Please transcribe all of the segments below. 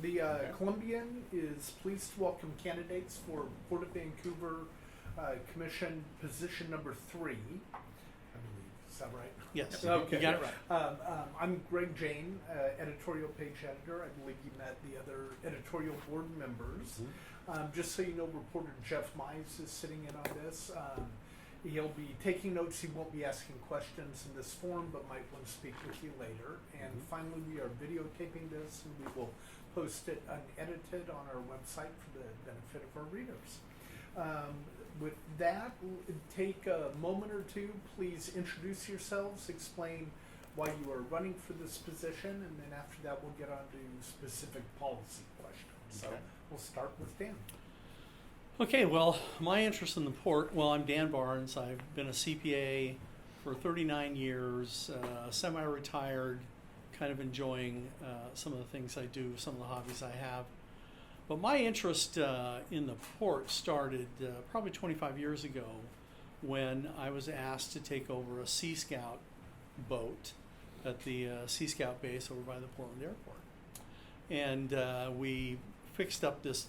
The Okay. Columbian is pleased to welcome candidates for Port of Vancouver Commission position number 3. I believe. Is that right? Yes, Okay. you got it right. I'm Greg Jane, editorial page editor. I believe you met the other editorial board members. Just so you know, reporter Jeff Mize is sitting in on this. He'll be taking notes. He won't be asking questions in this forum, but might want to speak with you later. And finally, we are videotaping this, and we will post it unedited on our website for the benefit of our readers. With that, take a moment or two. Please introduce yourselves, explain why you are running for this position, and then after that, we'll get on to specific policy questions. So Okay. we'll start with Dan. Okay, well, my interest in the port, well, I'm Dan Barnes. I've been a CPA for 39 years, semi-retired, kind of enjoying some of the things I do, some of the hobbies I have. But my interest in the port started probably 25 years ago when I was asked to take over a Sea Scout boat at the Sea Scout base over by the Portland airport. And we fixed up this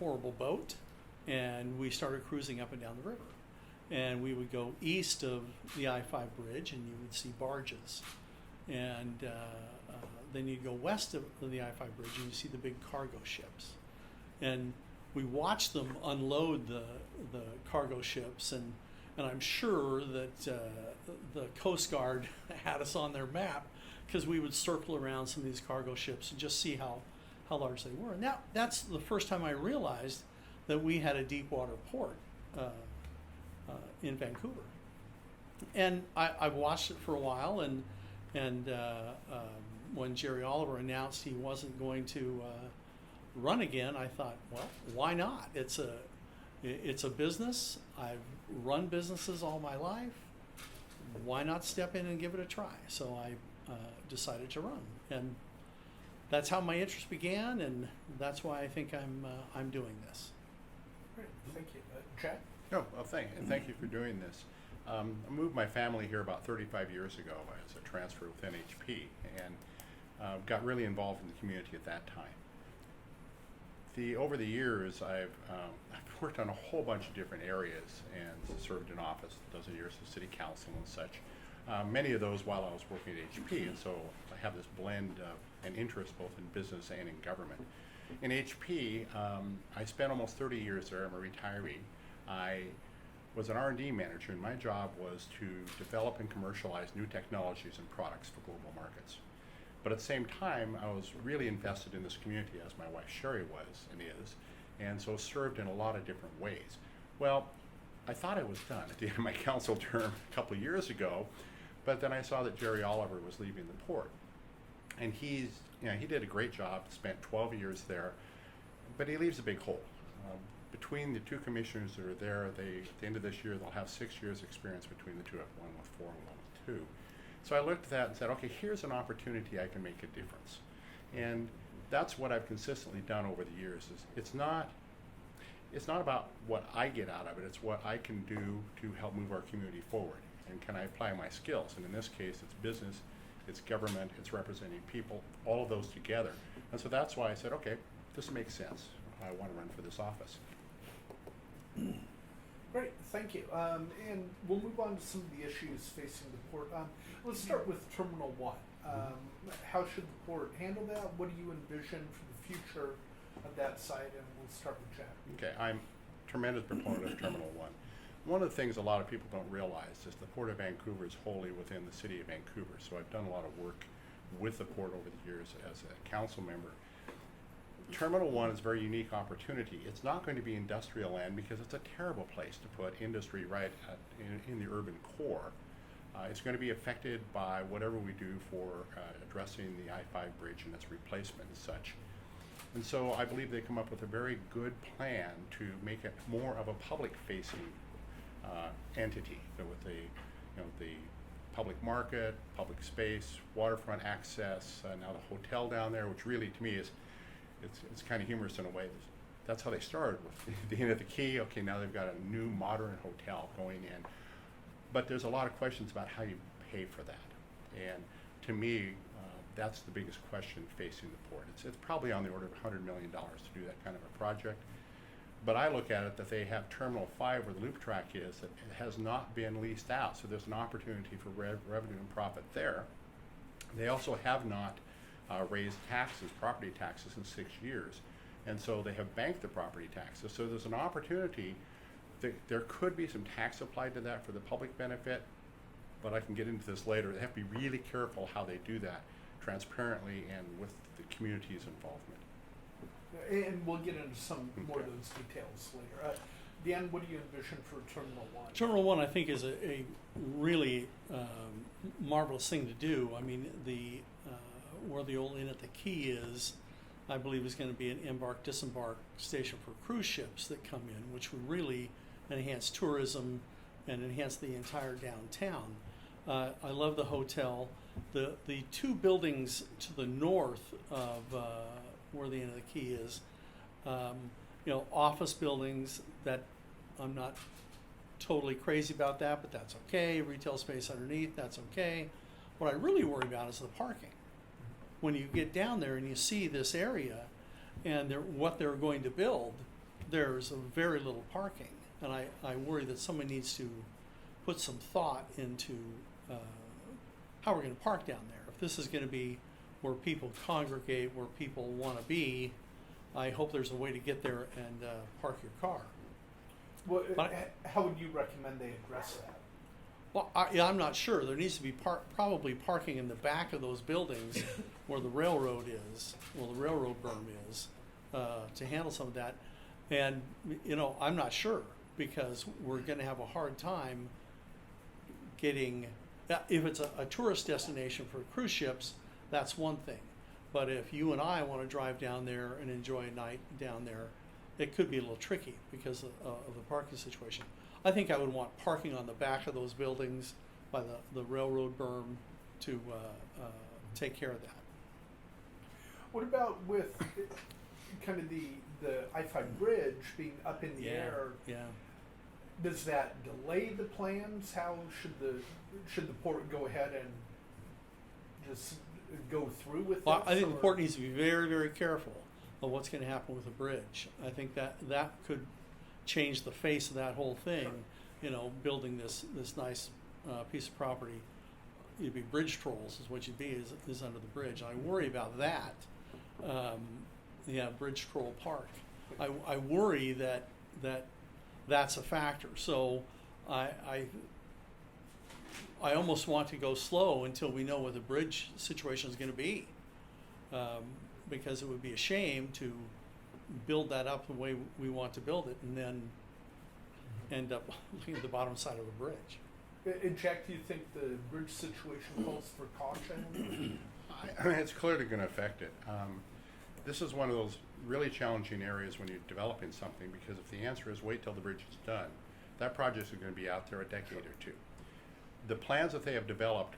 horrible boat, and we started cruising up and down the river. And we would go east of the I-5 bridge, and you would see barges. And then you'd go west of the I-5 bridge, and you see the big cargo ships. And we watched them unload the cargo ships, and I'm sure that the Coast Guard had us on their map, because we would circle around some of these cargo ships and just see how large they were. And that's the first time I realized that we had a deep water port in Vancouver. And I watched it for a while, and when Jerry Oliver announced he wasn't going to run again, I thought, well, why not? It's a business. I've run businesses all my life. Why not step in and give it a try? So I decided to run, and that's how my interest began, and that's why I think I'm doing this. Great, thank you. Jack? Oh, well, thank you for doing this. I moved my family here about 35 years ago as a transfer with NHP, and got really involved in the community at that time. Over the years, I've worked on a whole bunch of different areas and served in office, a dozen years as city council and such. Many of those while I was working at HP, and so I have this blend of an interest both in business and in government. In HP, I spent almost 30 years there. I'm a retiree. I was an R&D manager, and my job was to develop and commercialize new technologies and products for global markets. But at the same time, I was really invested in this community, as my wife Sherry was and is, and so served in a lot of different ways. Well, I thought I was done at the end of my council term a couple of years ago, but then I saw that Jerry Oliver was leaving the port. And he did a great job, spent 12 years there, but he leaves a big hole. Between the two commissioners that are there, at the end of this year, they'll have 6 years experience between the two, one with 4 and one with 2. So I looked at that and said, okay, here's an opportunity I can make a difference. And that's what I've consistently done over the years. It's not about what I get out of it, it's what I can do to help move our community forward. And can I apply my skills? And in this case, it's business, it's government, it's representing people, all of those together. And so that's why I said, okay, this makes sense. I want to run for this office. Great, thank you. And we'll move on to some of the issues facing the port. Let's start with Terminal 1. How should the port handle that? What do you envision for the future of that site? And we'll start with Jack. Okay, I'm a tremendous proponent of Terminal 1. One of the things a lot of people don't realize is the Port of Vancouver is wholly within the city of Vancouver. So I've done a lot of work with the port over the years as a council member. Terminal 1 is a very unique opportunity. It's not going to be industrial land because it's a terrible place to put industry right in the urban core. It's going to be affected by whatever we do for addressing the I-5 bridge and its replacement and such. And so I believe they come up with a very good plan to make it more of a public-facing entity, so with the public market, public space, waterfront access, now the hotel down there, which really to me is it's kind of humorous in a way. That's how they started with the end of the quay. Okay, now they've got a new modern hotel going in, but there's a lot of questions about how you pay for that. And to me, that's the biggest question facing the port. It's probably on the order of $100 million to do that kind of a project. But I look at it that they have Terminal 5 where the loop track is that it has not been leased out, so there's an opportunity for revenue and profit there. They also have not raised taxes, property taxes, in 6 years, and so they have banked the property taxes. So there's an opportunity that there could be some tax applied to that for the public benefit, but I can get into this later. They have to be really careful how they do that, transparently and with the community's involvement. And we'll get into some more of those details later. Dan, what do you envision for Terminal 1? Terminal 1, I think, is a really marvelous thing to do. I mean, where the old Inn at the Quay is, I believe, is going to be an embark-disembark station for cruise ships that come in, which would really enhance tourism and enhance the entire downtown. I love the hotel. The two buildings to the north of where the Inn of the Quay is, office buildings that I'm not totally crazy about that, but that's okay. Retail space underneath, that's okay. What I really worry about is the parking. When you get down there and you see this area and what they're going to build, there's a very little parking. And I worry that someone needs to put some thought into how we're going to park down there. If this is going to be where people congregate, where people want to be, I hope there's a way to get there and park your car. Well, how would you recommend they address that? Well, I'm not sure. There needs to be probably parking in the back of those buildings where the railroad is, where the railroad berm is, to handle some of that. And, I'm not sure, because we're going to have a hard time getting, if it's a tourist destination for cruise ships, that's one thing. But if you and I want to drive down there and enjoy a night down there, it could be a little tricky because of the parking situation. I think I would want parking on the back of those buildings by the railroad berm to take care of that. What about with kind of the I-5 bridge being up in the air? Yeah. Does that delay the plans? How should the port go ahead and just go through with Well, this? I think the port needs to be very, very careful of what's going to happen with the bridge. I think that could change the face of that whole thing. Building this nice piece of property, you'd be bridge trolls is what you'd be is under the bridge. I worry about that. Bridge troll park. I worry that's a factor. So I almost want to go slow until we know what the bridge situation is going to be, because it would be a shame to build that up the way we want to build it and then end up looking at the bottom side of a bridge. And Jack, do you think the bridge situation calls for caution? I mean, it's clearly going to affect it. This is one of those really challenging areas when you're developing something, because if the answer is wait till the bridge is done, that project is going to be out there a decade or two. The plans that they have developed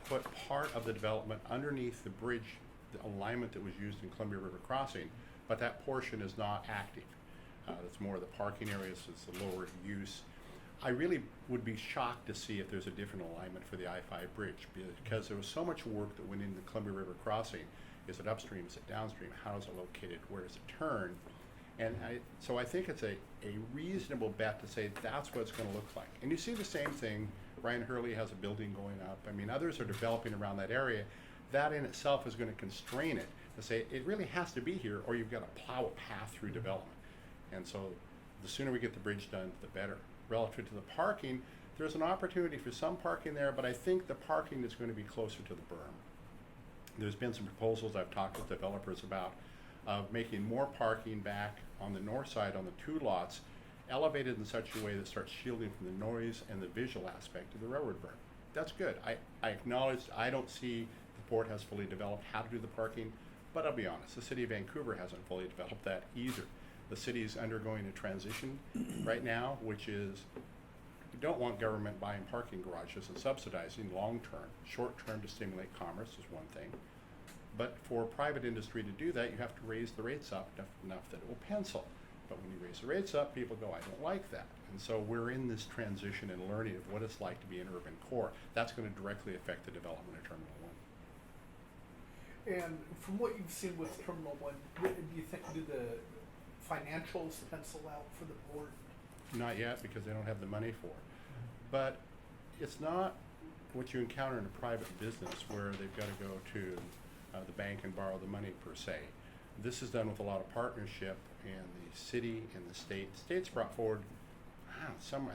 put part of the development underneath the bridge, the alignment that was used in Columbia River Crossing, but that portion is not active. It's more of the parking areas, it's the lower use. I really would be shocked to see if there's a different alignment for the I-5 bridge, because there was so much work that went into the Columbia River Crossing. Is it upstream, is it downstream, how is it located, where does it turn? And so I think it's a reasonable bet to say that's what it's going to look like. And you see the same thing, Ryan Hurley has a building going up. I mean, others are developing around that area. That in itself is going to constrain it to say it really has to be here, or you've got to plow a path through development. And so the sooner we get the bridge done, the better. Relative to the parking, there's an opportunity for some parking there, but I think the parking is going to be closer to the berm. There's been some proposals I've talked with developers about of making more parking back on the north side on the two lots, elevated in such a way that starts shielding from the noise and the visual aspect of the railroad berm. That's good. I acknowledge I don't see the port has fully developed how to do the parking, but I'll be honest, the city of Vancouver hasn't fully developed that either. The city is undergoing a transition right now, which is we don't want government buying parking garages and subsidizing long-term. Short-term to stimulate commerce is one thing. But for private industry to do that, you have to raise the rates up enough that it will pencil. But when you raise the rates up, people go, I don't like that. And so we're in this transition and learning of what it's like to be an urban core. That's going to directly affect the development of Terminal 1. And from what you've seen with Terminal 1, do you think, do the financials pencil out for the port? Not yet, because they don't have the money for it. But it's not what you encounter in a private business where they've got to go to the bank and borrow the money per se. This is done with a lot of partnership, and the city and the state. The state's brought forward, I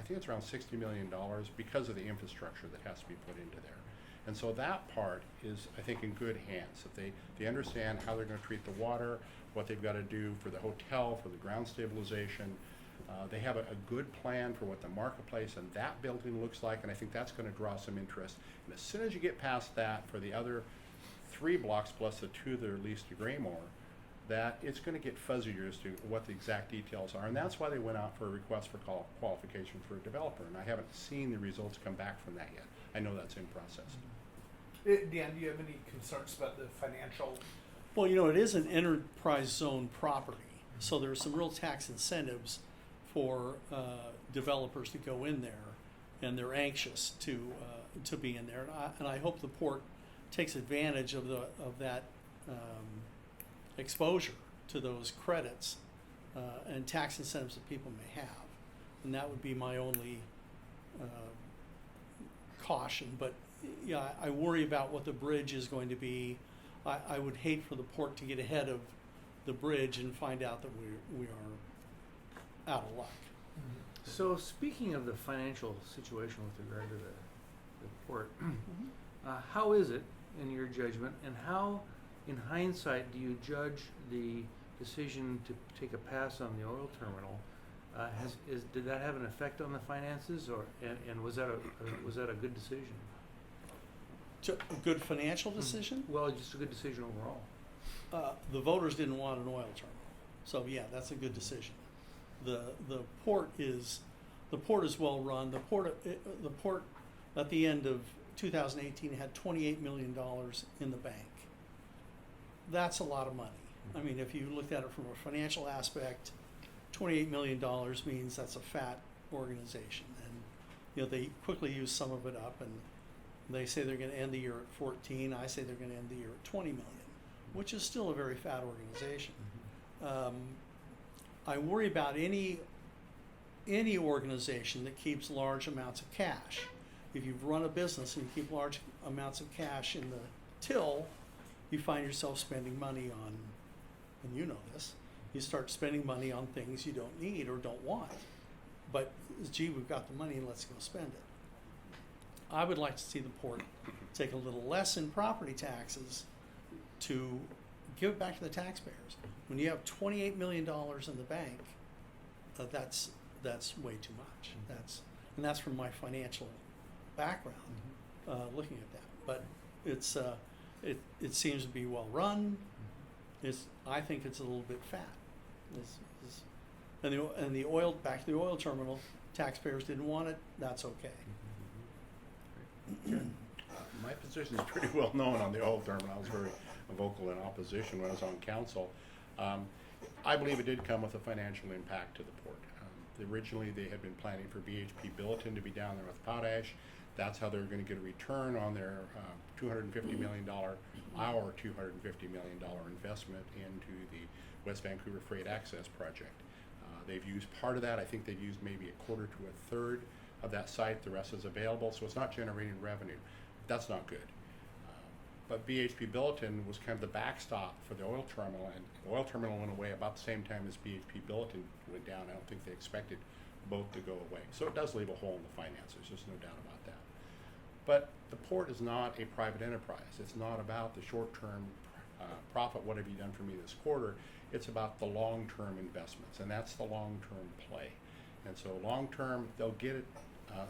think it's around $60 million because of the infrastructure that has to be put into there. And so that part is, I think, in good hands. If they understand how they're going to treat the water, what they've got to do for the hotel, for the ground stabilization. They have a good plan for what the marketplace and that building looks like, and I think that's going to draw some interest. And as soon as you get past that, for the other 3 blocks plus the 2 that are leased to Graymore, that it's going to get fuzzier as to what the exact details are. And that's why they went out for a request for qualification for a developer. And I haven't seen the results come back from that yet. I know that's in process. Dan, do you have any concerns about the financial? Well, you know, it is an enterprise zone property, so there's some real tax incentives for developers to go in there, and they're anxious to be in there. And I hope the port takes advantage of that exposure to those credits and tax incentives that people may have. And that would be my only caution. But yeah, I worry about what the bridge is going to be. I would hate for the port to get ahead of the bridge and find out that we are out of luck. So speaking of the financial situation with regard to the port, how is it, in your judgment, and how, in hindsight, do you judge the decision to take a pass on the oil terminal? Did that have an effect on the finances, and was that a good decision? A good financial decision? Well, just a good decision overall. The voters didn't want an oil terminal, so yeah, that's a good decision. The port is well run. The port at the end of 2018 had $28 million in the bank. That's a lot of money. I mean, if you looked at it from a financial aspect, $28 million means that's a fat organization, and you know they quickly use some of it up, and they say they're going to end the year at 14. I say they're going to end the year at 20 million, which is still a very fat organization. I worry about any organization that keeps large amounts of cash. If you've run a business and you keep large amounts of cash in the till, you find yourself spending money on, and you know this, you start spending money on things you don't need or don't want. But, gee, we've got the money, let's go spend it. I would like to see the port take a little less in property taxes to give it back to the taxpayers. When you have $28 million in the bank, that's way too much. That's from my financial background, looking at that. But it seems to be well run. I think it's a little bit fat. And the oil, back to the oil terminal, taxpayers didn't want it. That's okay. My position is pretty well known on the oil terminal. I was very vocal in opposition when I was on council. I believe it did come with a financial impact to the port. Originally, they had been planning for BHP Billiton to be down there with potash. That's how they were going to get a return on their $250 million, our $250 million investment into the West Vancouver Freight Access Project. They've used part of that. I think they've used maybe a quarter to a third of that site. The rest is available, so it's not generating revenue. That's not good. But BHP Billiton was kind of the backstop for the oil terminal, and the oil terminal went away about the same time as BHP Billiton went down. I don't think they expected both to go away. So it does leave a hole in the finances, there's no doubt about that. But the port is not a private enterprise. It's not about the short-term profit, what have you done for me this quarter? It's about the long-term investments, and that's the long-term play. And so long-term, they'll get it,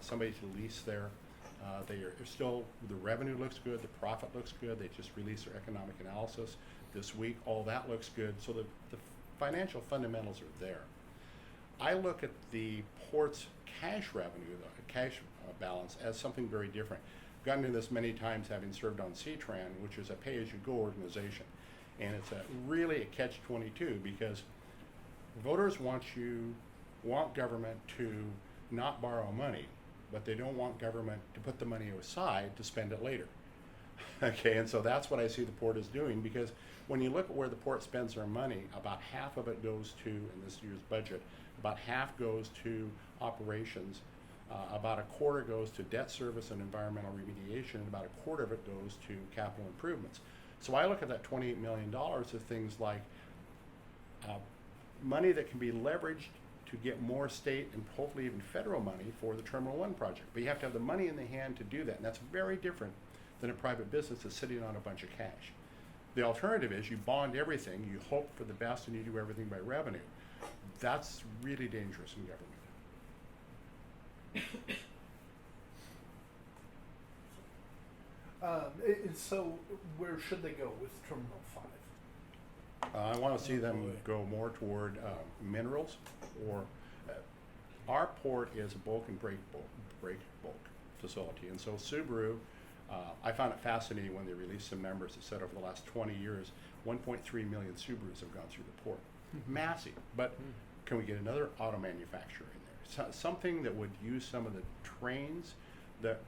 somebody to lease there. They're still, the revenue looks good, the profit looks good. They just released their economic analysis this week. All that looks good. So the financial fundamentals are there. I look at the port's cash revenue, the cash balance, as something very different. I've gotten into this many times having served on CTRAN, which is a pay-as-you-go organization. And it's really a catch-22 because voters want government to not borrow money, but they don't want government to put the money aside to spend it later. Okay, and so that's what I see the port is doing, because when you look at where the port spends their money, about half of it goes to, in this year's budget, about half goes to operations, about a quarter goes to debt service and environmental remediation, and about a quarter of it goes to capital improvements. So I look at that $28 million of things like money that can be leveraged to get more state and hopefully even federal money for the Terminal 1 project. But you have to have the money in the hand to do that, and that's very different than a private business that's sitting on a bunch of cash. The alternative is you bond everything, you hope for the best, and you do everything by revenue. That's really dangerous in government. And so where should they go with Terminal 5? I want to see them boy. go more toward minerals, or our port is a bulk and break bulk facility, and so Subaru. I found it fascinating when they released some numbers that said over the last 20 years, 1.3 million Subarus have gone through the port. Massive, but can we get another auto manufacturer in there? Something that would use some of the trains that,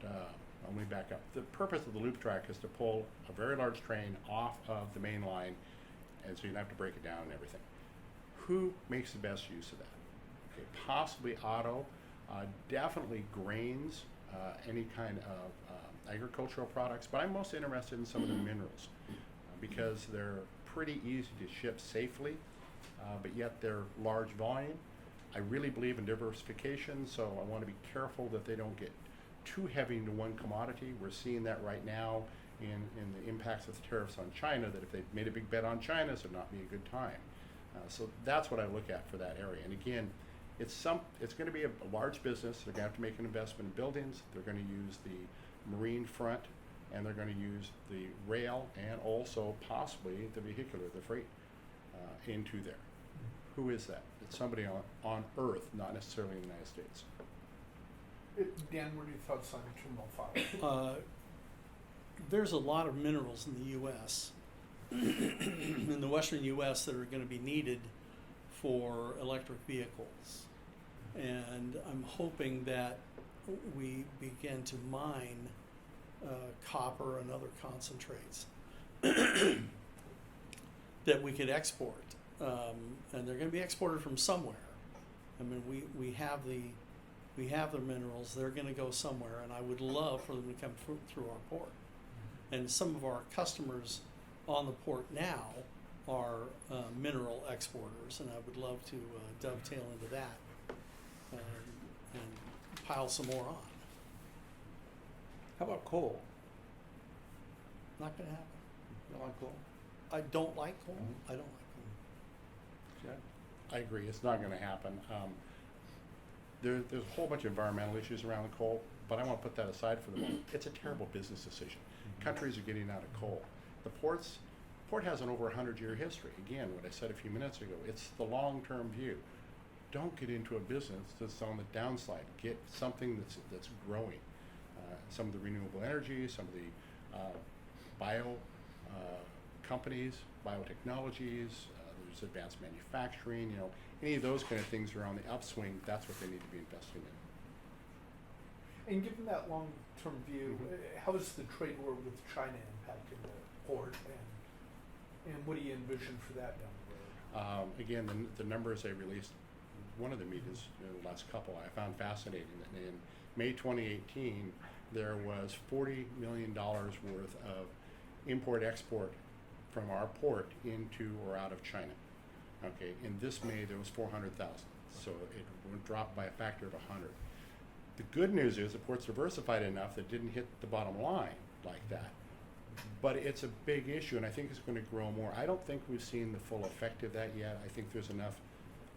let me back up. The purpose of the loop track is to pull a very large train off of the main line, and so you'd have to break it down and everything. Who makes the best use of that? Okay, possibly auto, definitely grains, any kind of agricultural products, but I'm most interested in some of the minerals because they're pretty easy to ship safely, but yet they're large volume. I really believe in diversification, so I want to be careful that they don't get too heavy into one commodity. We're seeing that right now in the impacts of the tariffs on China, that if they made a big bet on China, this would not be a good time. So that's what I look at for that area. And again, it's going to be a large business. They're going to have to make an investment in buildings. They're going to use the marine front, and they're going to use the rail and also possibly the vehicular, the freight, into there. Who is that? It's somebody on Earth, not necessarily in the United States. Dan, what are your thoughts on Terminal 5? There's a lot of minerals in the U.S., in the western U.S., that are going to be needed for electric vehicles. And I'm hoping that we begin to mine copper and other concentrates that we could export. And they're going to be exported from somewhere. I mean, we have the minerals. They're going to go somewhere, and I would love for them to come through our port. And some of our customers on the port now are mineral exporters, and I would love to dovetail into that and pile some more on. How about coal? Not going to happen. You don't like coal? I don't like coal. Mhm. I don't like coal. Jack? I agree, it's not going to happen. There's a whole bunch of environmental issues around the coal, but I want to put that aside for the moment. It's a terrible business decision. Countries are getting out of coal. The port has an over 100-year history. Again, what I said a few minutes ago, it's the long-term view. Don't get into a business that's on the downside. Get something that's growing. Some of the renewable energy, some of the bio companies, biotechnologies, there's advanced manufacturing, any of those kind of things are on the upswing. That's what they need to be investing in. And given that long-term view, how is the trade war with China impacting the port, and what do you envision for that down the road? Again, the numbers they released, one of the meetings, the last couple, I found fascinating. That in May 2018, there was $40 million worth of import-export from our port into or out of China. Okay, in this May there was 400,000, so it dropped by a factor of 100. The good news is the port's diversified enough that it didn't hit the bottom line like that. But it's a big issue, and I think it's going to grow more. I don't think we've seen the full effect of that yet. I think there's enough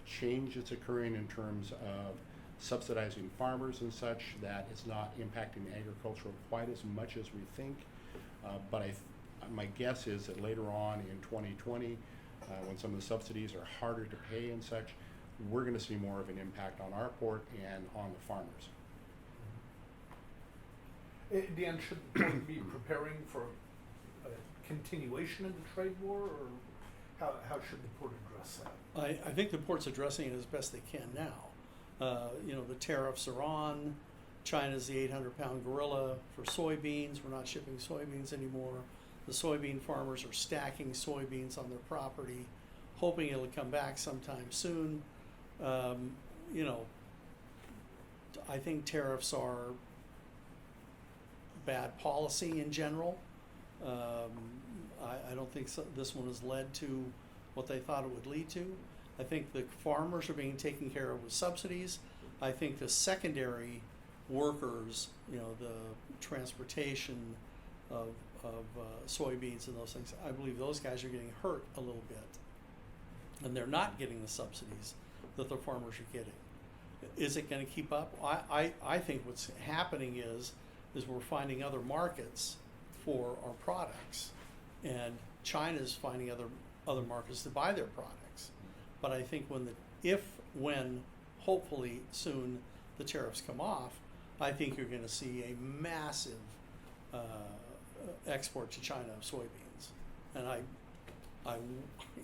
change that's occurring in terms of subsidizing farmers and such that it's not impacting agriculture quite as much as we think. But my guess is that later on in 2020, when some of the subsidies are harder to pay and such, we're going to see more of an impact on our port and on the farmers. Dan, should the port be preparing for a continuation of the trade war, or how should the port address that? I think the port's addressing it as best they can now. The tariffs are on. China's the 800-pound gorilla for soybeans. We're not shipping soybeans anymore. The soybean farmers are stacking soybeans on their property, hoping it'll come back sometime soon. You know, I think tariffs are bad policy in general. I don't think this one has led to what they thought it would lead to. I think the farmers are being taken care of with subsidies. I think the secondary workers, you know, the transportation of soybeans and those things, I believe those guys are getting hurt a little bit. And they're not getting the subsidies that the farmers are getting. Is it going to keep up? I think what's happening is we're finding other markets for our products, and China's finding other markets to buy their products. But I think when hopefully soon the tariffs come off, I think you're going to see a massive export to China of soybeans. And I,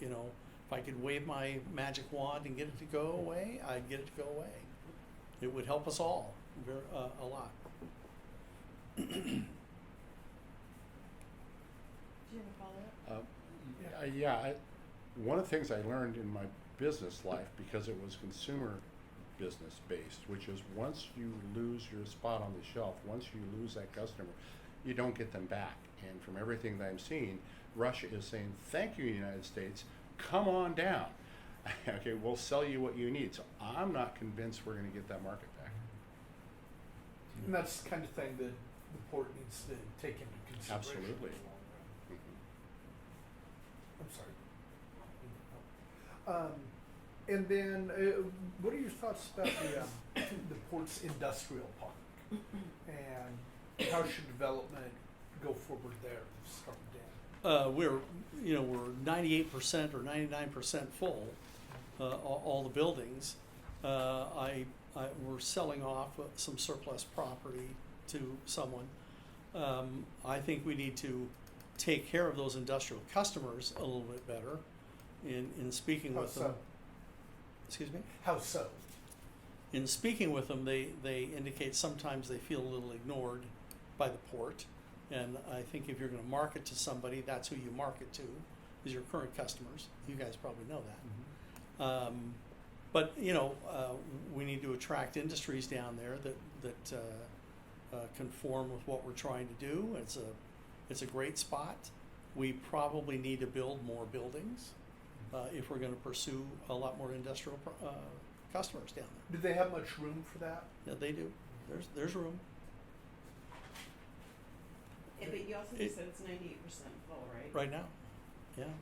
you know, if I could wave my magic wand and get it to go away, I'd get it to go away. It would help us all a lot. Do you have a follow-up? One of the things I learned in my business life, because it was consumer business based, which is once you lose your spot on the shelf, once you lose that customer, you don't get them back. And from everything that I'm seeing, Russia is saying, thank you, United States, come on down. Okay, we'll sell you what you need. So I'm not convinced we're going to get that market back. And that's the kind of thing that the port needs to take into consideration. Absolutely. in the long run. Mhm. I'm sorry. And then, what are your thoughts about the port's industrial park? And how should development go forward there? Start with Dan. We're 98% or 99% full, all the buildings. We're selling off some surplus property to someone. I think we need to take care of those industrial customers a little bit better in speaking How with so? them. Excuse me? How so? In speaking with them, they indicate sometimes they feel a little ignored by the port. And I think if you're going to market to somebody, that's who you market to, is your current customers. You guys probably know that. But we need to attract industries down there that conform with what we're trying to do. It's a great spot. We probably need to build more buildings if we're going to pursue a lot more industrial customers down there. Do they have much room for that? Yeah, they do. There's room. Yeah, but you also It- just said it's 98% full, right? Right now, yeah.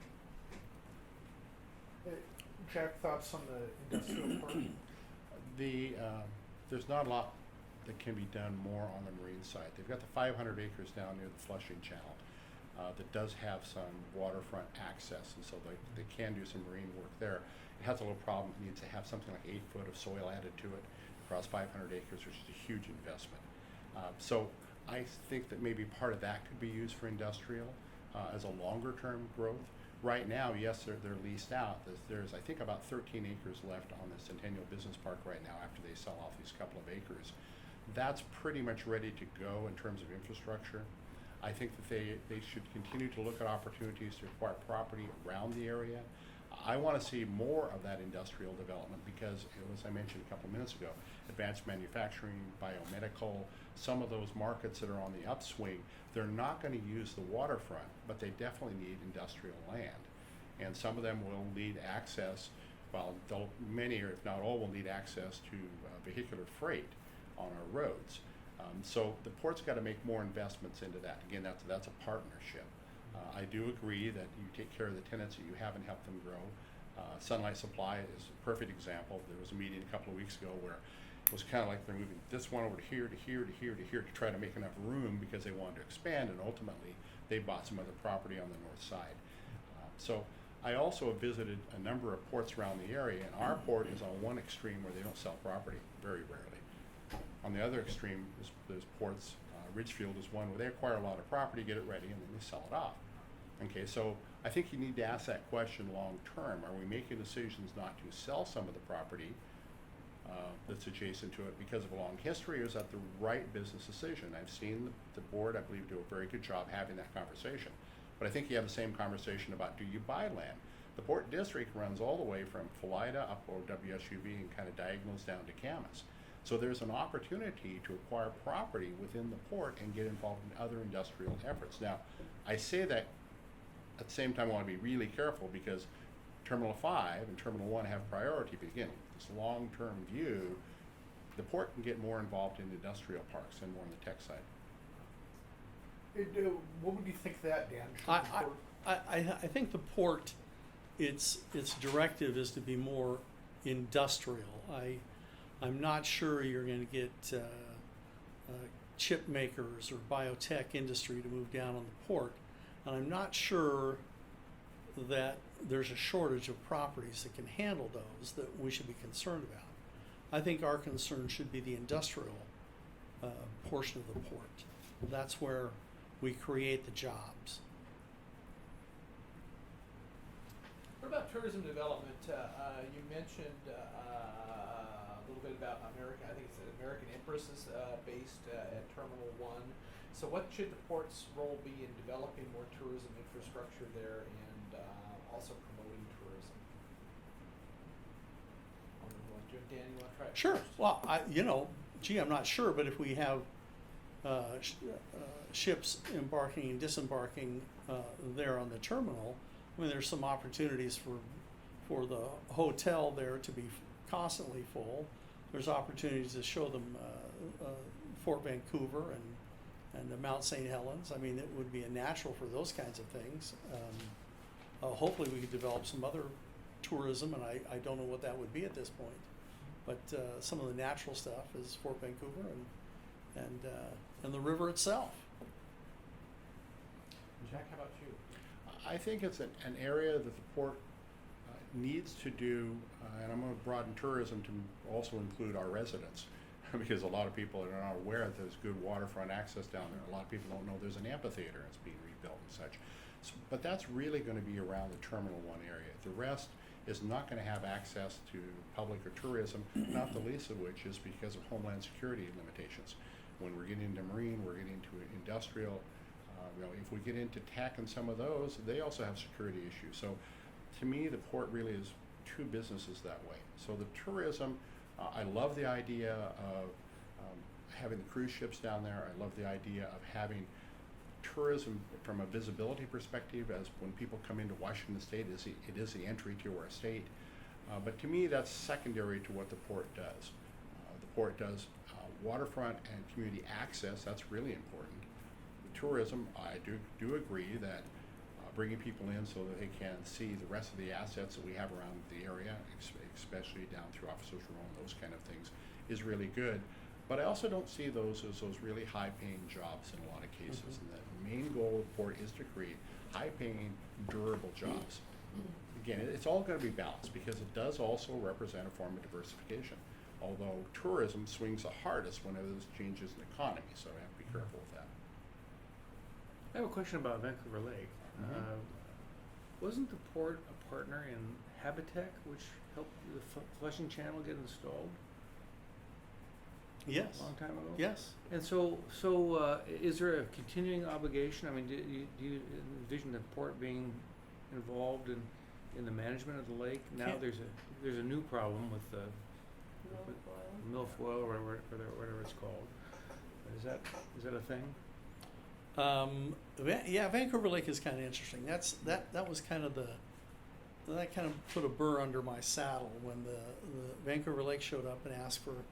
Jack, thoughts on the industrial park? There's not a lot that can be done more on the marine side. They've got the 500 acres down near the Flushing Channel that does have some waterfront access, and so they can do some marine work there. It has a little problem. It needs to have something like 8 foot of soil added to it across 500 acres, which is a huge investment. So I think that maybe part of that could be used for industrial as a longer term growth. Right now, yes, they're leased out. There's I think about 13 acres left on the Centennial Business Park right now after they sell off these couple of acres. That's pretty much ready to go in terms of infrastructure. I think that they should continue to look at opportunities to acquire property around the area. I want to see more of that industrial development because, as I mentioned a couple of minutes ago, advanced manufacturing, biomedical, some of those markets that are on the upswing, they're not going to use the waterfront, but they definitely need industrial land. And some of them will need access, many or if not all will need access to vehicular freight on our roads. So the port's got to make more investments into that. Again, that's a partnership. I do agree that you take care of the tenants that you have and help them grow. Sunlight Supply is a perfect example. There was a meeting a couple of weeks ago where it was kind of like they're moving this one over to here, to here, to here, to here to try to make enough room because they wanted to expand, and ultimately they bought some other property on the north side. So I also have visited a number of ports around the area, and our port is on one extreme where they don't sell property, very rarely. On the other extreme, there's ports, Ridgefield is one where they acquire a lot of property, get it ready, and then they sell it off. Okay, so I think you need to ask that question long term. Are we making decisions not to sell some of the property that's adjacent to it because of a long history, or is that the right business decision? I've seen the board, I believe, do a very good job having that conversation. But I think you have the same conversation about, do you buy land? The Port District runs all the way from Philida up over WSUV and kind of diagonals down to Camas. So there's an opportunity to acquire property within the port and get involved in other industrial efforts. Now, I say that at the same time I want to be really careful, because Terminal 5 and Terminal 1 have priority, but again, this long-term view, the port can get more involved in industrial parks and more on the tech side. What would you think of that, Dan? Should I, the port- I think the port, its directive is to be more industrial. I'm not sure you're going to get chip makers or biotech industry to move down on the port, and I'm not sure that there's a shortage of properties that can handle those that we should be concerned about. I think our concern should be the industrial portion of the port. That's where we create the jobs. What about tourism development? You mentioned a little bit about American, I think it's American Empress is based at Terminal 1. So what should the port's role be in developing more tourism infrastructure there and also promoting tourism? Dan, you want to try it Sure. first? Well, I'm not sure, but if we have ships embarking and disembarking there on the terminal, I mean, there's some opportunities for the hotel there to be constantly full. There's opportunities to show them Fort Vancouver and Mount St. Helens. I mean, it would be a natural for those kinds of things. Hopefully we could develop some other tourism, and I don't know what that would be at this point. But some of the natural stuff is Fort Vancouver and the river itself. Jack, how about you? I think it's an area that the port needs to do, and I'm going to broaden tourism to also include our residents, because a lot of people are not aware that there's good waterfront access down there. A lot of people don't know there's an amphitheater that's being rebuilt and such. So, but that's really going to be around the Terminal 1 area. The rest is not going to have access to public or tourism, not the least of which is because of Homeland Security limitations. When we're getting into marine, we're getting into industrial. If we get into tech and some of those, they also have security issues. So to me, the port really is two businesses that way. So the tourism, I love the idea of having the cruise ships down there. I love the idea of having tourism from a visibility perspective, as when people come into Washington State, it is the entry to our state. But to me, that's secondary to what the port does. The port does waterfront and community access. That's really important. Tourism, I do agree that bringing people in so that they can see the rest of the assets that we have around the area, especially down through Officers Row and those kind of things, is really good. But I also don't see those as those really high-paying jobs in a lot of cases. And the main goal of the port is to create high-paying, durable jobs. Again, it's all going to be balanced, because it does also represent a form of diversification. Although tourism swings the hardest whenever there's changes in the economy, so I have to be careful with that. I have a question about Vancouver Lake. Mhm. Wasn't the port a partner in Habitat, which helped the flushing channel get installed Yes. a long time ago? Yes. And so is there a continuing obligation? I mean, do you envision the port being involved in the management of the lake? Now Can't- there's a new problem with the milfoil or whatever it's called. Is that a thing? Vancouver Lake is kind of interesting. That was kind of that kind of put a burr under my saddle when the Vancouver Lake showed up and asked for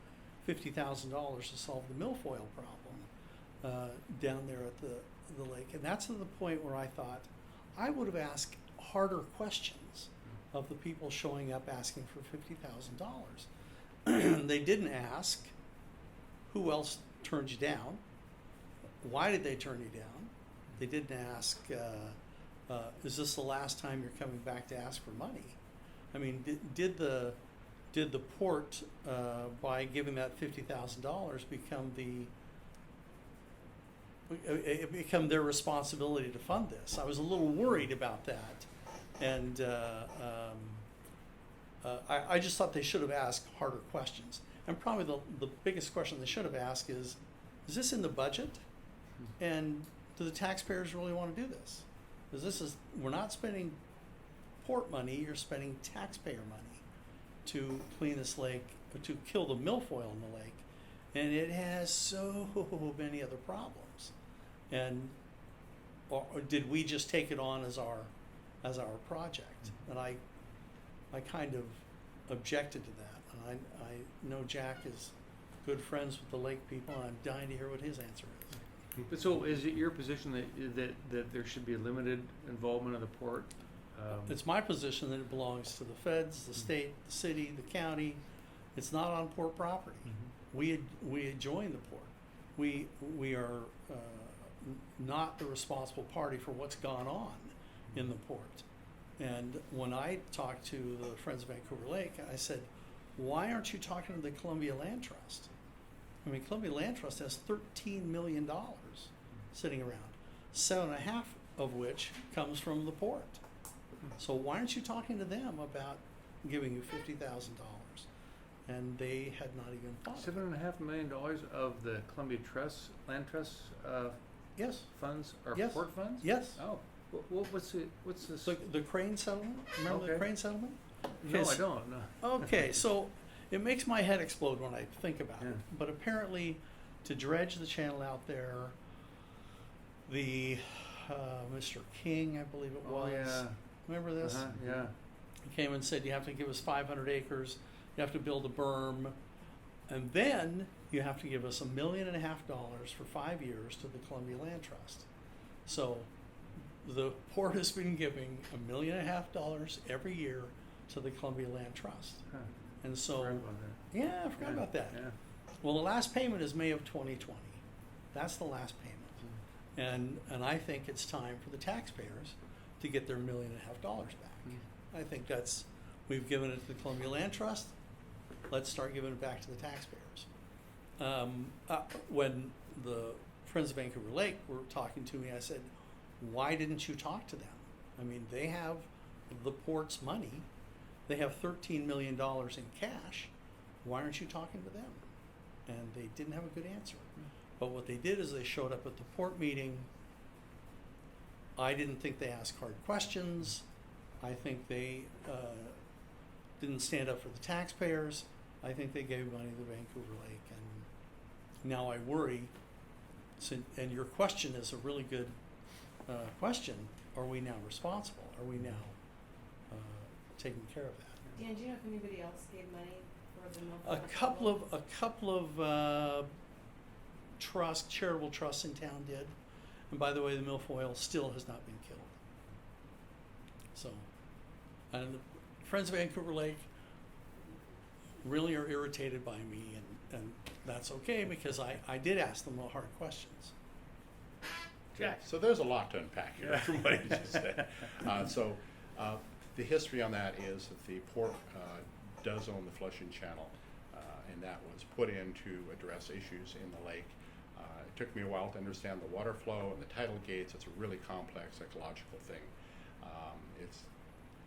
$50,000 to solve the milfoil problem down there at the lake, and that's to the point where I thought I would have asked harder questions of the people showing up asking for $50,000. They didn't ask who else turned you down. Why did they turn you down? They didn't ask, is this the last time you're coming back to ask for money? I mean, did the port, by giving that $50,000, become their responsibility to fund this? I was a little worried about that, and I just thought they should have asked harder questions. And probably the biggest question they should have asked is this in the budget? And do the taxpayers really want to do this? Because we're not spending port money, you're spending taxpayer money to clean this lake, to kill the milfoil in the lake. And it has so many other problems. And or did we just take it on as our project? And I kind of objected to that. And I know Jack is good friends with the lake people, and I'm dying to hear what his answer is. But so is it your position that there should be a limited involvement of the port? It's my position that it belongs to the feds, the state, the city, the county. It's not on port property. We adjoin the port. We are not the responsible party for what's gone on in the port. And when I talked to the Friends of Vancouver Lake, I said, why aren't you talking to the Columbia Land Trust? I mean, Columbia Land Trust has $13 million sitting around, 7.5 of which comes from the port. So why aren't you talking to them about giving you $50,000? And they had not even thought. $7.5 million of the Columbia Land Trust Yes. funds are Yes. port funds? Yes. Oh, what's this? So the Crane settlement. Remember the Okay. Crane settlement? No, Okay, I don't. No. Okay, so it makes my head explode when I think about Yeah. it. But apparently, to dredge the channel out there, the Mr. King, I believe it Oh, was. yeah. Remember this? Yeah. He came and said, you have to give us 500 acres, you have to build a berm, and then you have to give us $1.5 million for 5 years to the Columbia Land Trust. So the port has been giving $1.5 million every year to the Columbia Land Trust. Huh. And so, Forgot about that. yeah, I forgot about that. Yeah. Well, the last payment is May of 2020. That's the last payment. And I think it's time for the taxpayers to get their $1.5 million back. I think we've given it to the Columbia Land Trust. Let's start giving it back to the taxpayers. When the Friends of Vancouver Lake were talking to me, I said, why didn't you talk to them? I mean, they have the port's money. They have $13 million in cash. Why aren't you talking to them? And they didn't have a good answer. But what they did is they showed up at the port meeting. I didn't think they asked hard questions. I think they didn't stand up for the taxpayers. I think they gave money to Vancouver Lake. And now I worry, and your question is a really good question, are we now responsible? Are we now taking care of that? Dan, do you know if anybody else gave money for the A couple of charitable trusts in town did. And by the way, the milfoil still has not been killed. So, and the Friends of Vancouver Lake really are irritated by me, and that's okay because I did ask them the hard questions. Jack. So there's a lot to unpack here from what you just said. The history on that is that the port does own the Flushing Channel, and that was put in to address issues in the lake. It took me a while to understand the water flow and the tidal gates. It's a really complex ecological thing.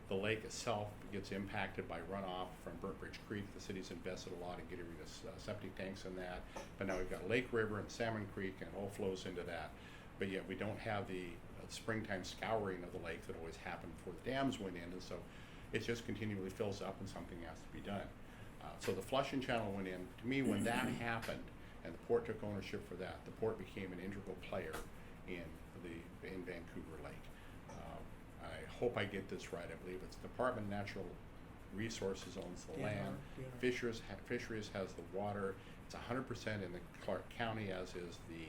The lake itself gets impacted by runoff from Burnt Bridge Creek. The city's invested a lot in getting rid of septic tanks in that. But now we've got Lake River and Salmon Creek, and it all flows into that. But yet we don't have the springtime scouring of the lake that always happened before the dams went in, and so it just continually fills up and something has to be done. So the Flushing Channel went in. To me, when that happened and the port took ownership for that, the port became an integral player in Vancouver Lake. I hope I get this right. I believe it's Department of Natural Resources owns the land. Fisheries has the water. It's 100% in the Clark County, as is the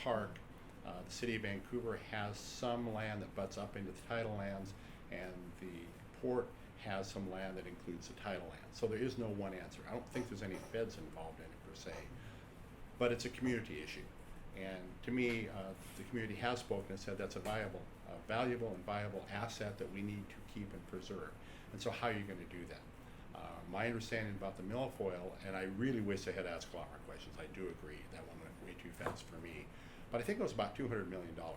park. The city of Vancouver has some land that butts up into the tidal lands, and the port has some land that includes the tidal land. So there is no one answer. I don't think there's any feds involved in it per se, but it's a community issue. And to me, the community has spoken and said that's a valuable and viable asset that we need to keep and preserve. And so how are you going to do that? My understanding about the milfoil, and I really wish I had asked a lot more questions. I do agree that one went way too fast for me. But I think it was about $200 million, I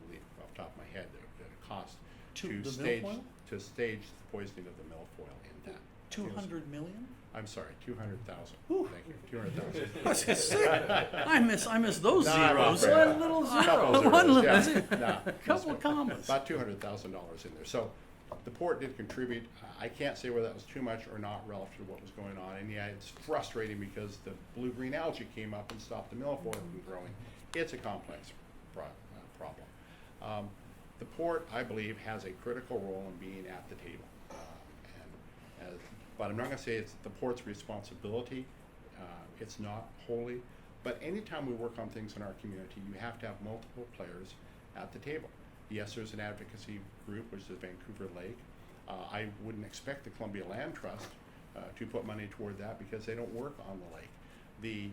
believe, off the top of my head, that it cost to The stage milfoil? to stage the poisoning of the milfoil in that. 200 million? I'm sorry, 200,000. Ooh. Thank you, 200,000. I was gonna say, I miss those No, I'm zeros. afraid. One little Couple zero. zeros, One little yeah. zero. Nah, Couple of commas. About $200,000 in there. So the port did contribute. I can't say whether that was too much or not relative to what was going on. And yeah, it's frustrating because the blue-green algae came up and stopped the milfoil from growing. It's a complex problem. The port, I believe, has a critical role in being at the table. But I'm not going to say it's the port's responsibility. It's not wholly. But anytime we work on things in our community, you have to have multiple players at the table. Yes, there's an advocacy group, which is Vancouver Lake. I wouldn't expect the Columbia Land Trust to put money toward that because they don't work on the lake.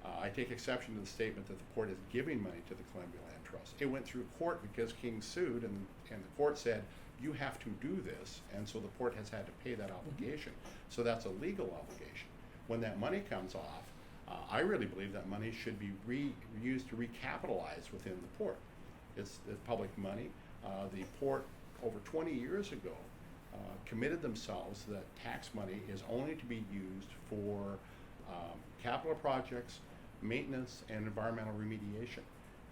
I take exception to the statement that the port is giving money to the Columbian Land Trust. It went through court because King sued, and the court said, you have to do this, and so the port has had to pay that obligation. So that's a legal obligation. When that money comes off, I really believe that money should be used to recapitalize within the port. It's public money. The port, over 20 years ago, committed themselves that tax money is only to be used for capital projects, maintenance, and environmental remediation.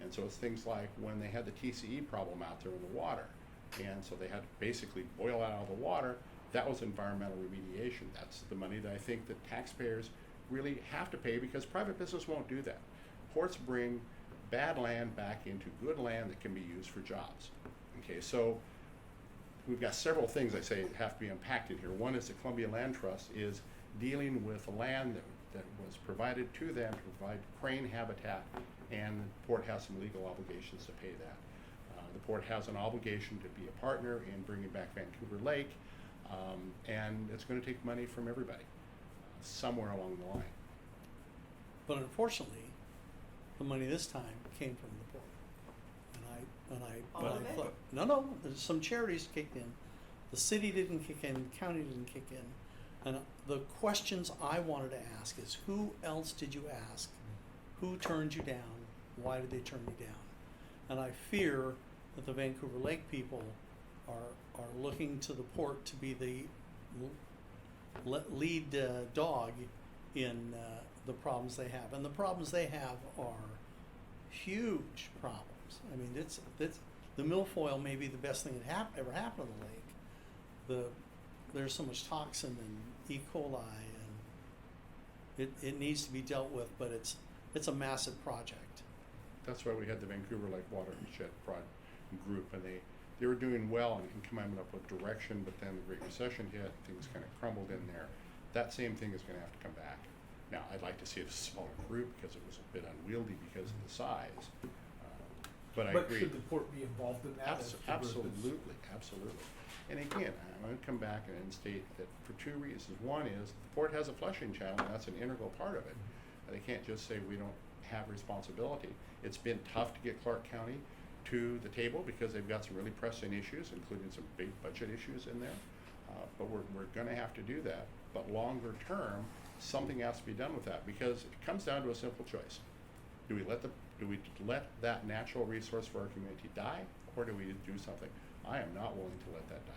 And so it's things like when they had the TCE problem out there in the water, and so they had to basically boil out all the water. That was environmental remediation. That's the money that I think that taxpayers really have to pay because private business won't do that. Ports bring bad land back into good land that can be used for jobs. Okay, so we've got several things I say have to be unpacked in here. One is the Columbia Land Trust is dealing with land that was provided to them to provide crane habitat, and the port has some legal obligations to pay that. The port has an obligation to be a partner in bringing back Vancouver Lake, and it's going to take money from everybody somewhere along the line. But unfortunately, the money this time came from the port. All of it? thought, no, there's some charities kicked in. The city didn't kick in, the county didn't kick in. And the questions I wanted to ask is, who else did you ask? Who turned you down? Why did they turn you down? And I fear that the Vancouver Lake people are looking to the port to be the lead dog in the problems they have. And the problems they have are huge problems. I mean, it's the milfoil may be the best thing that ever happened to the lake. There's so much toxin and E. coli, and it needs to be dealt with, but it's a massive project. That's why we had the Vancouver Lake Watershed group, and they were doing well and coming up with direction, but then the Great Recession hit, things kind of crumbled in there. That same thing is going to have to come back. Now, I'd like to see it a smaller group because it was a bit unwieldy because of the size. But I agree. Should the port be involved in that? as the group is- Absolutely. And again, I'm going to come back and state that for two reasons. One is the port has a flushing channel, and that's an integral part of it. They can't just say we don't have responsibility. It's been tough to get Clark County to the table because they've got some really pressing issues, including some big budget issues in there. But we're going to have to do that. But longer term, something has to be done with that because it comes down to a simple choice. Do we let that natural resource for our community die, or do we do something? I am not willing to let that die.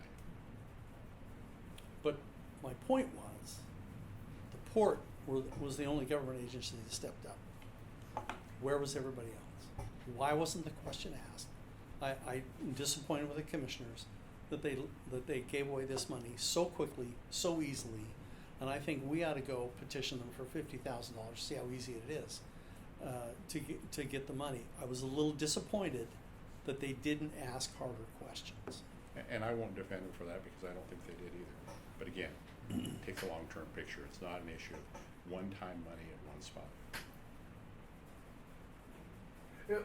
But my point was, the port was the only government agency that stepped up. Where was everybody else? Why wasn't the question asked? I'm disappointed with the commissioners that they gave away this money so quickly, so easily, and I think we ought to go petition them for $50,000, see how easy it is to get the money. I was a little disappointed that they didn't ask harder questions. And I won't defend them for that because I don't think they did either. But again, take the long-term picture. It's not an issue of one-time money at one spot.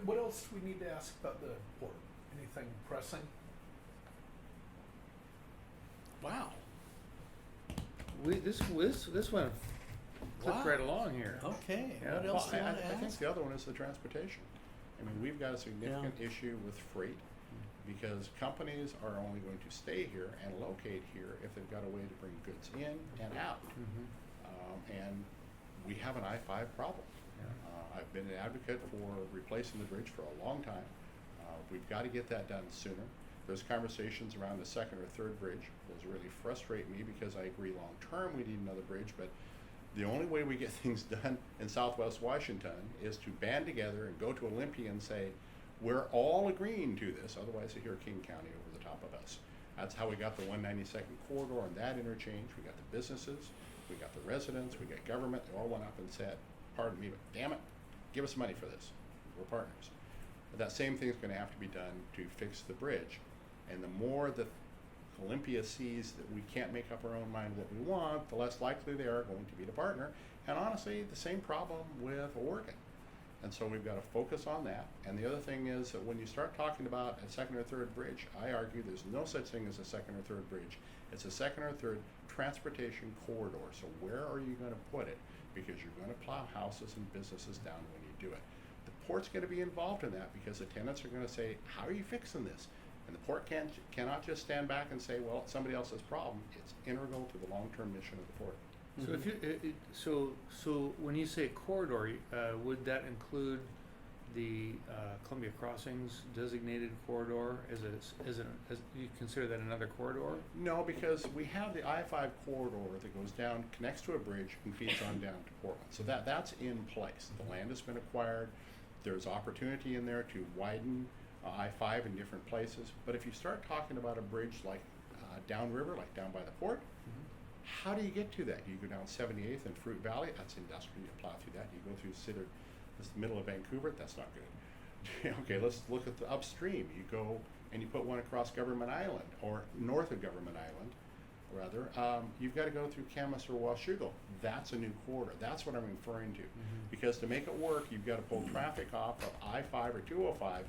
What else do we need to ask about the port? Anything pressing? Wow. This one clipped Wow. right along here. Okay. Yeah. What else do you I want to think ask? the other one is the transportation. I mean, we've got a significant issue with freight because companies are only going to stay here and locate here if they've got a way to bring goods in and out. And we have an I-5 problem. Yeah. I've been an advocate for replacing the bridge for a long time. We've got to get that done sooner. There's conversations around the second or third bridge. Those really frustrate me because I agree long term we need another bridge, but the only way we get things done in Southwest Washington is to band together and go to Olympia and say, we're all agreeing to this, otherwise they hear King County over the top of us. That's how we got the 192nd corridor and that interchange. We got the businesses, we got the residents, we got government. They all went up and said, pardon me, but damn it, give us money for this. We're partners. But that same thing is going to have to be done to fix the bridge. And the more that Olympia sees that we can't make up our own mind what we want, the less likely they are going to be the partner. And honestly, the same problem with Oregon. And so we've got to focus on that. And the other thing is that when you start talking about a second or third bridge, I argue there's no such thing as a second or third bridge. It's a second or third transportation corridor. So where are you going to put it? Because you're going to plow houses and businesses down when you do it. The port's going to be involved in that because the tenants are going to say, how are you fixing this? And the port cannot just stand back and say, well, it's somebody else's problem. It's integral to the long-term mission of the port. So if you, so when you say corridor, would that include the Columbia Crossings designated corridor as you consider that another corridor? No, because we have the I-5 corridor that goes down, connects to a bridge, and feeds on down to Portland. So that's in place. The land has been acquired. There's opportunity in there to widen I-5 in different places. But if you start talking about a bridge like downriver, like down by the port, how do you get to that? You go down 78th and Fruit Valley, that's industrial, you plow through that. You go through this middle of Vancouver, that's not good. Okay, let's look at the upstream. You go and you put one across Government Island, or north of Government Island, rather. You've got to go through Camas or Washougal. That's a new corridor. That's what I'm referring to. Because to make it work, you've got to pull traffic off of I-5 or 205,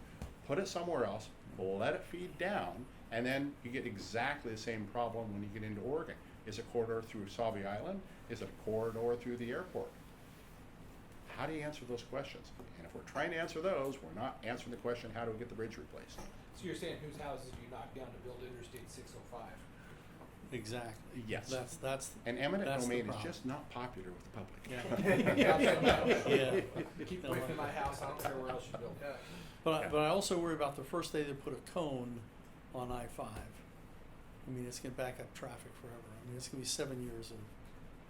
put it somewhere else, let it feed down, and then you get exactly the same problem when you get into Oregon. Is it a corridor through Sauvie Island? Is it a corridor through the airport? How do you answer those questions? And if we're trying to answer those, we're not answering the question, how do we get the bridge replaced? So you're saying whose houses do you knock down to build Interstate 605? Exactly. Yes. That's And eminent that's the domain is problem. just not popular with the public. Yeah. Keep away from my house, I don't care where else you build. But I also worry about the first day they put a cone on I-5. I mean, it's going to back up traffic forever. I mean, it's going to be 7 years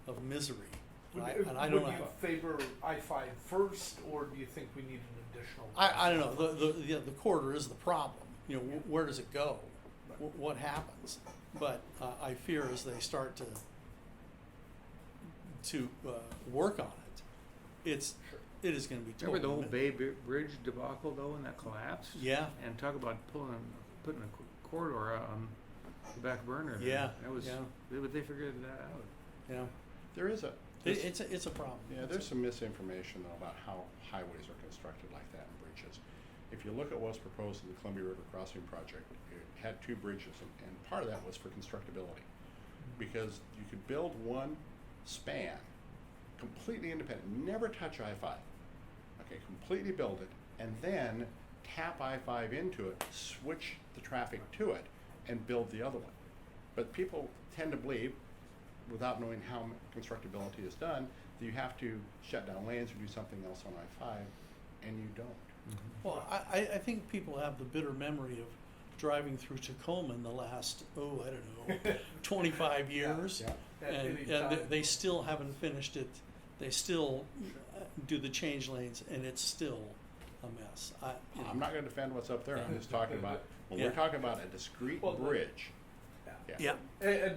of misery. And I don't know. Would you favor I-5 first, or do you think we need an additional? I don't know. The corridor is the problem. You know, where does it go? What happens? But I fear as they start to work on it, it is going to be totally. Remember the old Bay Bridge debacle though, and that collapsed? Yeah. And talk about putting a corridor on the back burner. Yeah. That was. Yeah. They figured that out. Yeah. There is It's a problem. Yeah, there's some misinformation though about how highways are constructed like that and bridges. If you look at what was proposed in the Columbia River Crossing Project, it had two bridges, and part of that was for constructability. Because you could build one span completely independent, never touch I-5. Okay, completely build it, and then tap I-5 into it, switch the traffic to it, and build the other one. But people tend to believe, without knowing how constructability is done, that you have to shut down lanes or do something else on I-5, and you don't. Well, I think people have the bitter memory of driving through Tacoma in the last, 25 years. Yeah. And they still haven't finished it. They still do the change lanes, and it's still a mess. I'm not going to defend what's up there. I'm just talking about, when Yeah. we're talking about a discrete bridge. Yeah. And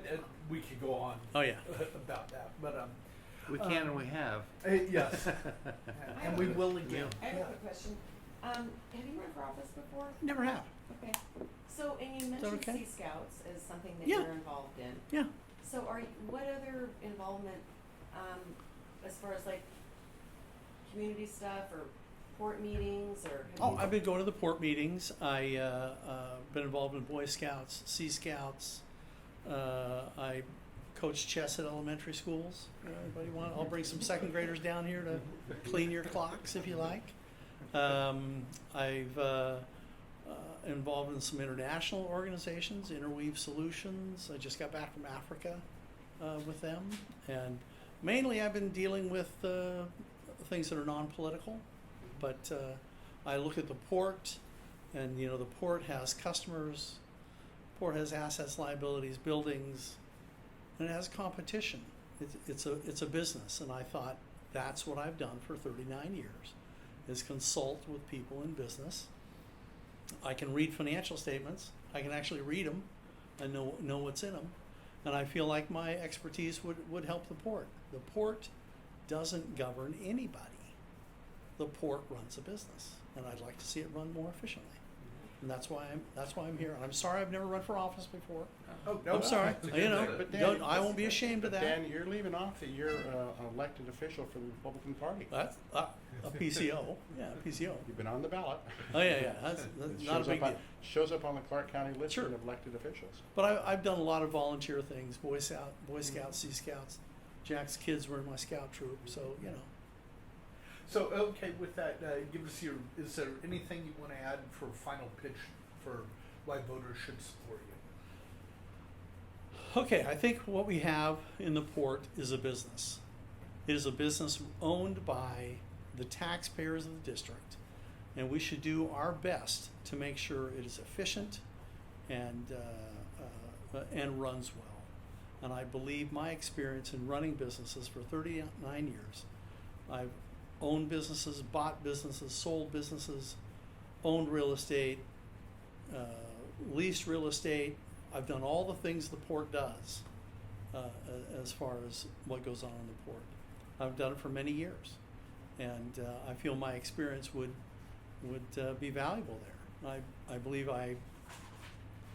we could go on Oh, yeah. about that, but We can and we have. yes, and we will again. I have a quick question. Have you run for office before? Never have. Okay. So, and you that mentioned okay? Sea Scouts as something that Yeah. you're involved in. Yeah. So what other involvement, as far as like community stuff or port meetings or? Oh, I've been going to the port meetings. I been involved in Boy Scouts, Sea Scouts. I coach chess at elementary schools. Anybody want? I'll bring some second graders down here to clean your clocks if you like. I've involved in some international organizations, Interweave Solutions. I just got back from Africa with them, and mainly I've been dealing with things that are non-political. But I look at the port, and the port has customers port has assets, liabilities, buildings, and it has competition. It's a business, and I thought that's what I've done for 39 years, is consult with people in business. I can read financial statements. I can actually read them and know what's in them. And I feel like my expertise would help the port. The port doesn't govern anybody. The port runs a business, and I'd like to see it run more efficiently. And that's why I'm here. And I'm sorry I've never run for office before. Oh, I'm sorry. That's a good You know, thing. But don't, Dan, I won't be ashamed of But that. Dan, you're leaving off that you're an elected official for the Republican Party. That's a PCO. Yeah, PCO. You've been on the ballot. Oh yeah. That's It not a shows big up on- deal. Shows up on the Clark County list Sure. of elected officials. But I've done a lot of volunteer things. Boy Scouts, Sea Scouts. Jack's kids were in my scout troop, so you know. So, okay, with that, give us is there anything you want to add for final pitch for why voters should support you? Okay, I think what we have in the port is a business. It is a business owned by the taxpayers of the district, and we should do our best to make sure it is efficient and runs well. And I believe my experience in running businesses for 39 years, I've owned businesses, bought businesses, sold businesses, owned real estate, leased real estate. I've done all the things the port does as far as what goes on in the port. I've done it for many years, and I feel my experience would be valuable there. I believe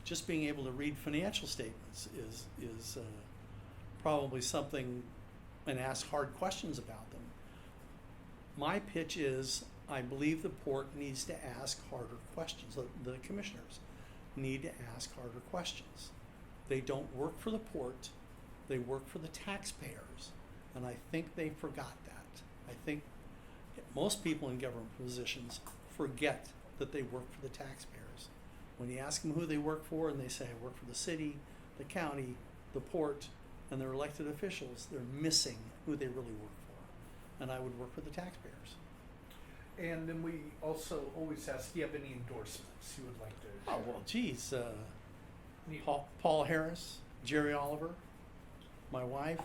just being able to read financial statements is probably something, and ask hard questions about them. My pitch is I believe the port needs to ask harder questions. The commissioners need to ask harder questions. They don't work for the port, they work for the taxpayers, and I think they forgot that. I think most people in government positions forget that they work for the taxpayers. When you ask them who they work for and they say, I work for the city, the county, the port, and their elected officials, they're missing who they really work for. And I would work for the taxpayers. And then we also always ask, do you have any endorsements you would like to Oh, share? well, geez. Any- Paul Harris, Jerry Oliver, my wife,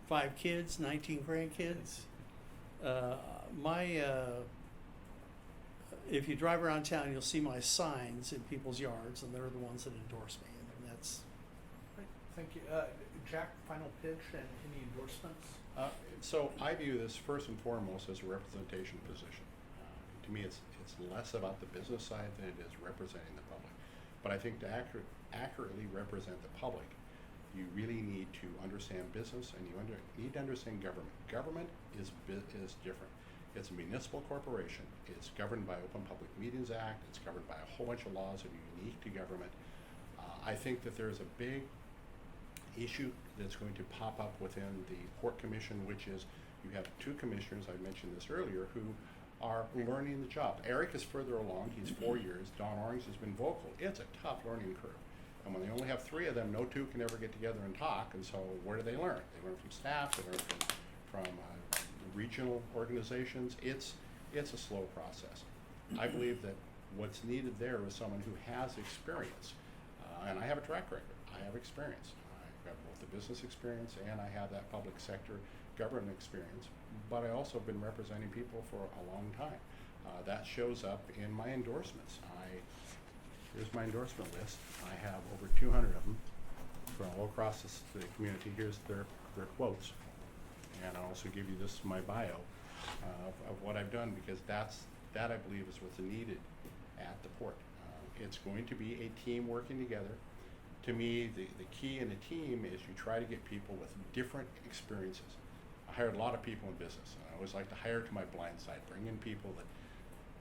5 kids, 19 grandkids. If you drive around town, you'll see my signs in people's yards, and they're the ones that endorse me. And that's Great, thank you. Jack, final pitch and any endorsements? So I view this first and foremost as a representation position. To me, it's less about the business side than it is representing the public. But I think to accurately represent the public, you really need to understand business, and you need to understand government. Government is different. It's a municipal corporation. It's governed by Open Public Meetings Act. It's governed by a whole bunch of laws that are unique to government. I think that there's a big issue that's going to pop up within the Port Commission, which is you have 2 commissioners, I mentioned this earlier, who are learning the job. Eric is further along, he's 4 years. Don Orange has been vocal. It's a tough learning curve. And when they only have 3 of them, no 2 can ever get together and talk, and so where do they learn? They learn from staff, they learn from regional organizations. It's a slow process. I believe that what's needed there is someone who has experience, and I have a track record. I have experience. I've got both the business experience and I have that public sector government experience, but I also have been representing people for a long time. That shows up in my endorsements. Here's my endorsement list. I have over 200 of them from all across the community. Here's their quotes. And I'll also give you my bio of what I've done, because that I believe is what's needed at the port. It's going to be a team working together. To me, the key in a team is you try to get people with different experiences. I hired a lot of people in business, and I always like to hire to my blind side, bring in people that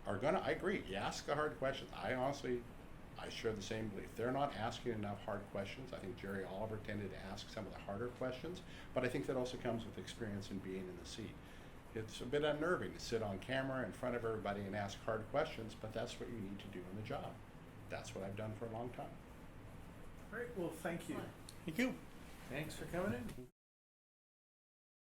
are I agree, you ask the hard questions. I share the same belief. They're not asking enough hard questions. I think Jerry Oliver tended to ask some of the harder questions, but I think that also comes with experience in being in the seat. It's a bit unnerving to sit on camera in front of everybody and ask hard questions, but that's what you need to do in the job. That's what I've done for a long time. Great, well, thank you. Excellent. Thank you. Thanks for coming in.